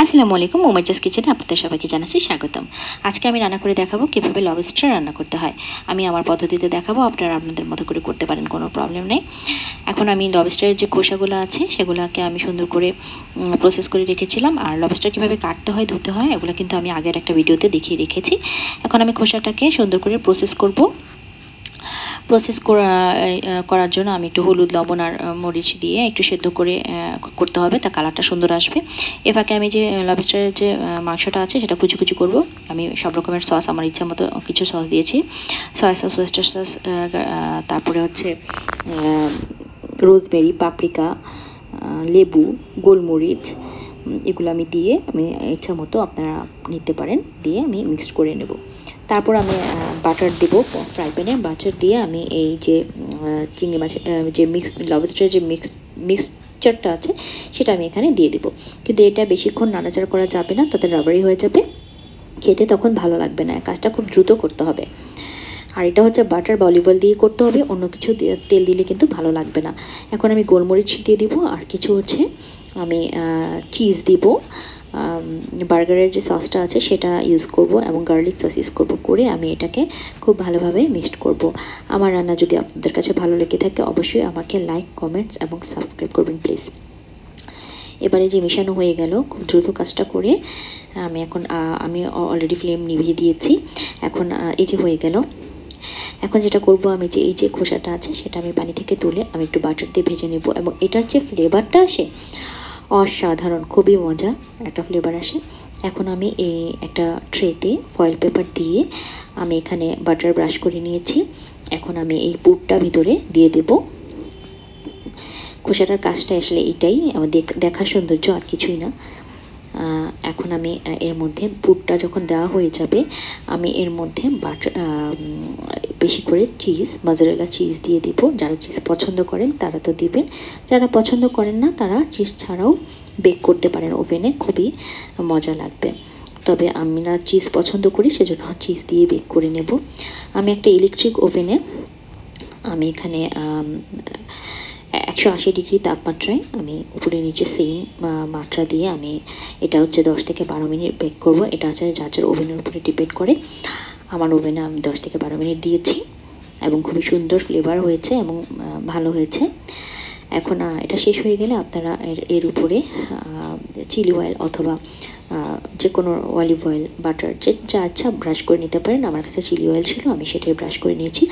আসসালামু আলাইকুম, মোমাইজাস কিচেনে আপনাদের সবাইকে জানাচ্ছি স্বাগতম। আজকে আমি রান্না করে দেখাবো কীভাবে লবস্টার রান্না করতে হয়। আমি আমার পদ্ধতিতে দেখাবো, আপনারা আপনাদের মতো করে করতে পারেন, কোনো প্রবলেম নেই। এখন আমি লবস্টারের যে খোসাগুলো আছে সেগুলোকে আমি সুন্দর করে প্রসেস করে রেখেছিলাম। আর লবস্টার কীভাবে কাটতে হয়, ধুতে হয়, এগুলো কিন্তু আমি আগের একটা ভিডিওতে দেখিয়ে রেখেছি। এখন আমি খোসাটাকে সুন্দর করে প্রসেস করব। করার জন্য আমি একটু হলুদ, লবণ আর মরিচ দিয়ে একটু সেদ্ধ করে করতে হবে, তা কালারটা সুন্দর আসবে। এ ফাঁকে আমি যে লবস্টারের যে মাংসটা আছে সেটা কুচি কুচি করব। আমি সব রকমের সস, আমার ইচ্ছা মতো কিছু সস দিয়েছি, সয়া সস, ওয়েস্টার সস, তারপরে হচ্ছে রোজমেরি, পাপরিকা, লেবু, গোলমরিচ, এগুলো আমি দিয়ে আমি ইচ্ছা মতো আপনারা নিতে পারেন, দিয়ে আমি মিক্সড করে নেব। তারপর আমি বাটার দেবো, ফ্রাই প্যানে বাটার দিয়ে আমি এই যে চিংড়ি মাছের যে লবস্টারের যে মিক্সচারটা আছে সেটা আমি এখানে দিয়ে দেবো। কিন্তু এটা বেশিক্ষণ নাড়াচাড়া করা যাবে না, তাতে রাবারি হয়ে যাবে, খেতে তখন ভালো লাগবে না। কাজটা খুব দ্রুত করতে হবে। আর এটা হচ্ছে বাটার বা অলিভ অয়েল দিয়ে করতে হবে, অন্য কিছু তেল দিলে কিন্তু ভালো লাগবে না। এখন আমি গোলমরিচ দিয়ে দিব, আর কিছু হচ্ছে আমি চিজ দিব, বার্গারের যে সসটা আছে সেটা ইউজ করব, এবং গার্লিক সস ইউজ করব, করে আমি এটাকে খুব ভালোভাবে মিক্সড করব। আমার রান্না যদি আপনাদের কাছে ভালো লেগে থাকে অবশ্যই আমাকে লাইক, কমেন্টস এবং সাবস্ক্রাইব করবেন প্লিজ। এবারে যে মেশানো হয়ে গেল, খুব দ্রুত কাজটা করে আমি অলরেডি ফ্লেম নিভিয়ে দিয়েছি। এখন এই যে হয়ে গেল। এখন যেটা করব, আমি যে এই যে খোসাটা আছে সেটা আমি পানি থেকে তুলে আমি একটু বাটার দিয়ে ভেজে নেব, এবং এটার যে ফ্লেভারটা আসে অসাধারণ, খুবই মজা একটা ফ্লেভার আসে। এখন আমি এই একটা ট্রেতে ফয়েল পেপার দিয়ে আমি এখানে বাটার ব্রাশ করে নিয়েছি। এখন আমি এই পুরটা ভিতরে দিয়ে দেব। খোসাটার কাজটা আসলে এটাই, আমার দেখার সৌন্দর্য, আর কিছুই না। এখন আমি এর মধ্যে পুরটা যখন দেওয়া হয়ে যাবে, আমি এর মধ্যে বেশি করে চিজ, মজারেলা চিজ দিয়ে দিব। যারা চিজ পছন্দ করেন তারা তো দিবেন, যারা পছন্দ করেন না তারা চিজ ছাড়াও বেক করতে পারেন ওভেনে, খুবই মজা লাগবে। তবে আমি না চিজ পছন্দ করি, সেজন্য চিজ দিয়ে বেক করে নেব। আমি একটা ইলেকট্রিক ওভেনে আমি এখানে 180 ডিগ্রি তাপমাত্রায় আমি উপরে নিচে সেম মাত্রা দিয়ে আমি এটা হচ্ছে 10 থেকে 12 মিনিট বেক করব। এটা হচ্ছে যার যার ওভেনের উপরে ডিপেন্ড করে। আমার ওভেনে আমি 10 থেকে 12 মিনিট দিয়েছি, এবং খুবই সুন্দর ফ্লেভার হয়েছে এবং ভালো হয়েছে। এখন এটা শেষ হয়ে গেলে আপনারা এর উপরে চিলি অয়েল অথবা যে কোনো অলিভ অয়েল, বাটার, যা আচ্ছা ব্রাশ করে নিতে পারেন। আমার কাছে চিলি অয়েল ছিল, আমি সেটাই ব্রাশ করে নিয়েছি।